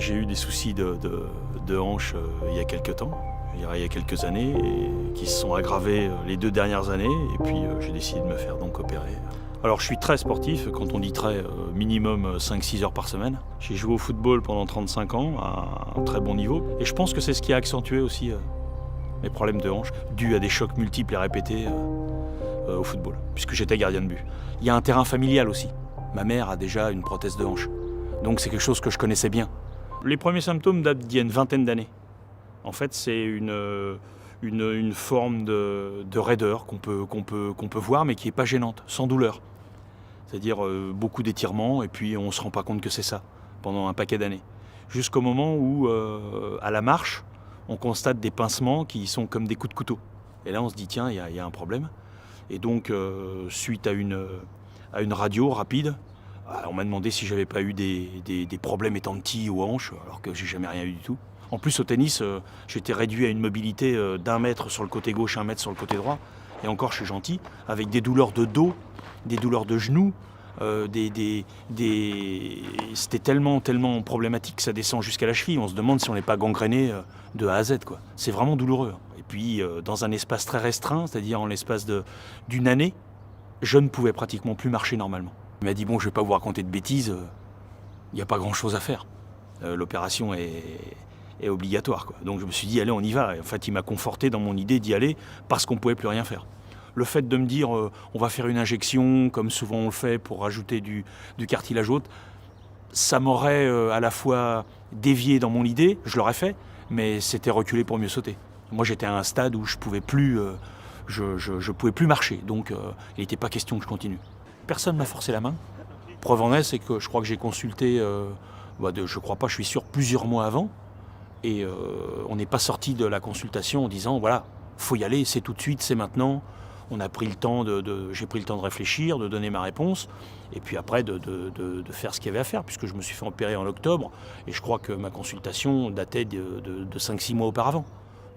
J'ai eu des soucis de hanche il y a quelques temps, il y a quelques années, et qui se sont aggravés les 2 dernières années, et puis j'ai décidé de me faire donc opérer. Alors je suis très sportif, quand on dit très, minimum 5-6 heures par semaine. J'ai joué au football pendant 35 ans, à un très bon niveau, et je pense que c'est ce qui a accentué aussi mes problèmes de hanche, dus à des chocs multiples et répétés au football, puisque j'étais gardien de but. Il y a un terrain familial aussi. Ma mère a déjà une prothèse de hanche, donc c'est quelque chose que je connaissais bien. Les premiers symptômes datent d'il y a une vingtaine d'années. En fait, c'est une forme de raideur qu'on peut voir, mais qui n'est pas gênante, sans douleur. C'est-à-dire beaucoup d'étirements, et puis on ne se rend pas compte que c'est ça, pendant un paquet d'années. Jusqu'au moment où, à la marche, on constate des pincements qui sont comme des coups de couteau. Et là, on se dit, tiens, il y a un problème. Et donc, suite à une radio rapide, on m'a demandé si j'avais pas eu des problèmes étant petit aux hanches, alors que j'ai jamais rien eu du tout. En plus, au tennis, j'étais réduit à une mobilité d'1 mètre sur le côté gauche, 1 mètre sur le côté droit. Et encore, je suis gentil, avec des douleurs de dos, des douleurs de genoux. C'était tellement problématique que ça descend jusqu'à la cheville. On se demande si on n'est pas gangréné de A à Z, quoi. C'est vraiment douloureux. Et puis, dans un espace très restreint, c'est-à-dire en l'espace d'une année, je ne pouvais pratiquement plus marcher normalement. Il m'a dit, bon, je ne vais pas vous raconter de bêtises, il n'y a pas grand-chose à faire. L'opération est obligatoire, quoi. Donc je me suis dit, allez, on y va. Et en fait, il m'a conforté dans mon idée d'y aller parce qu'on ne pouvait plus rien faire. Le fait de me dire, on va faire une injection, comme souvent on le fait, pour rajouter du cartilage haute, ça m'aurait à la fois dévié dans mon idée, je l'aurais fait, mais c'était reculer pour mieux sauter. Moi, j'étais à un stade où je pouvais plus marcher, donc il n'était pas question que je continue. Personne ne m'a forcé la main. Preuve en est, c'est que je crois que j'ai consulté, je crois pas, je suis sûr, plusieurs mois avant, et on n'est pas sorti de la consultation en disant, voilà, faut y aller, c'est tout de suite, c'est maintenant. On a pris le temps j'ai pris le temps de réfléchir, de donner ma réponse, et puis après de faire ce qu'il y avait à faire, puisque je me suis fait opérer en octobre, et je crois que ma consultation datait de 5-6 mois auparavant.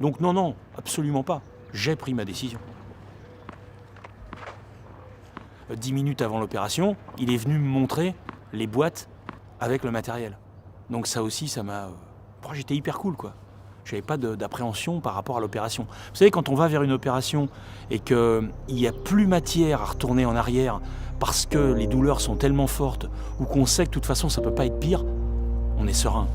Donc non, absolument pas. J'ai pris ma décision. 10 minutes avant l'opération, il est venu me montrer les boîtes avec le matériel. Donc ça aussi, ça m'a... J'étais hyper cool, quoi. J'avais pas d'appréhension par rapport à l'opération. Vous savez, quand on va vers une opération et qu'il n'y a plus matière à retourner en arrière parce que les douleurs sont tellement fortes ou qu'on sait que de toute façon ça peut pas être pire, on est serein.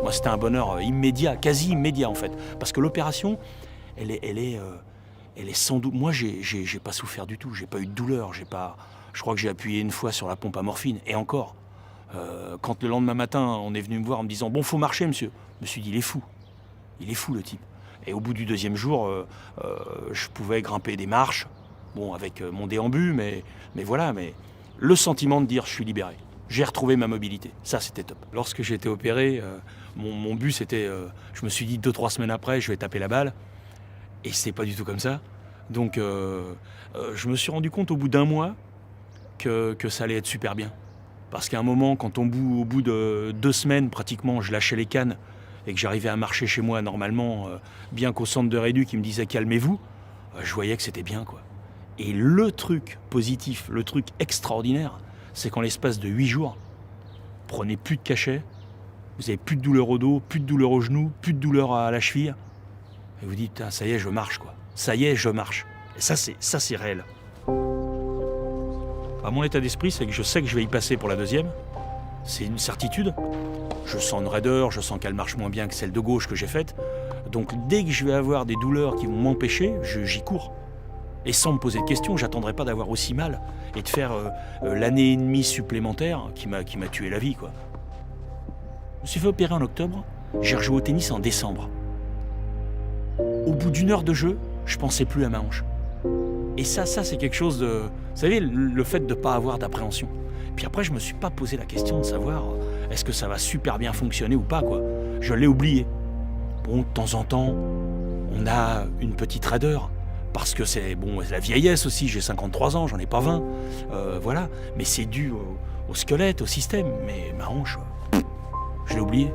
Moi, c'était un bonheur immédiat, quasi immédiat en fait, parce que l'opération, elle est sans doute... Moi, j'ai pas souffert du tout, j'ai pas eu de douleur, je crois que j'ai appuyé une fois sur la pompe à morphine, et encore. Quand le lendemain matin, on est venu me voir en me disant « Bon, faut marcher, monsieur », je me suis dit « Il est fou le type ». Et au bout du 2e jour, je pouvais grimper des marches, bon, avec mon déambu, mais voilà, mais le sentiment de dire « Je suis libéré ». J'ai retrouvé ma mobilité, ça c'était top. Lorsque j'ai été opéré, mon but c'était, je me suis dit 2-3 semaines après, je vais taper la balle. Et c'est pas du tout comme ça. Donc je me suis rendu compte au bout d'1 mois que ça allait être super bien. Parce qu'à un moment, quand au bout de 2 semaines, pratiquement, je lâchais les cannes et que j'arrivais à marcher chez moi normalement, bien qu'au centre de réédu qui me disait « calmez-vous », je voyais que c'était bien, quoi. Et le truc positif, le truc extraordinaire, c'est qu'en l'espace de 8 jours, prenez plus de cachet, vous avez plus de douleur au dos, plus de douleur au genou, plus de douleur à la cheville. Et vous dites, ça y est, je marche, quoi. Ça y est, je marche. Et ça, c'est réel. Mon état d'esprit, c'est que je sais que je vais y passer pour la 2e. C'est une certitude. Je sens une raideur, je sens qu'elle marche moins bien que celle de gauche que j'ai faite. Donc dès que je vais avoir des douleurs qui vont m'empêcher, j'y cours. Et sans me poser de questions, j'attendrai pas d'avoir aussi mal et de faire l'année et demie supplémentaire qui m'a tué la vie, quoi. Je me suis fait opérer en octobre, j'ai rejoué au tennis en décembre. Au bout d'1 heure de jeu, je pensais plus à ma hanche. Et ça c'est quelque chose de... Vous savez, le fait de ne pas avoir d'appréhension. Puis après, je me suis pas posé la question de savoir est-ce que ça va super bien fonctionner ou pas, quoi. Je l'ai oublié. Bon, de temps en temps, on a une petite raideur. Parce que c'est la vieillesse aussi, j'ai 53 ans, j'en ai pas 20. Voilà. Mais c'est dû au squelette, au système. Mais ma hanche, je l'ai oublié.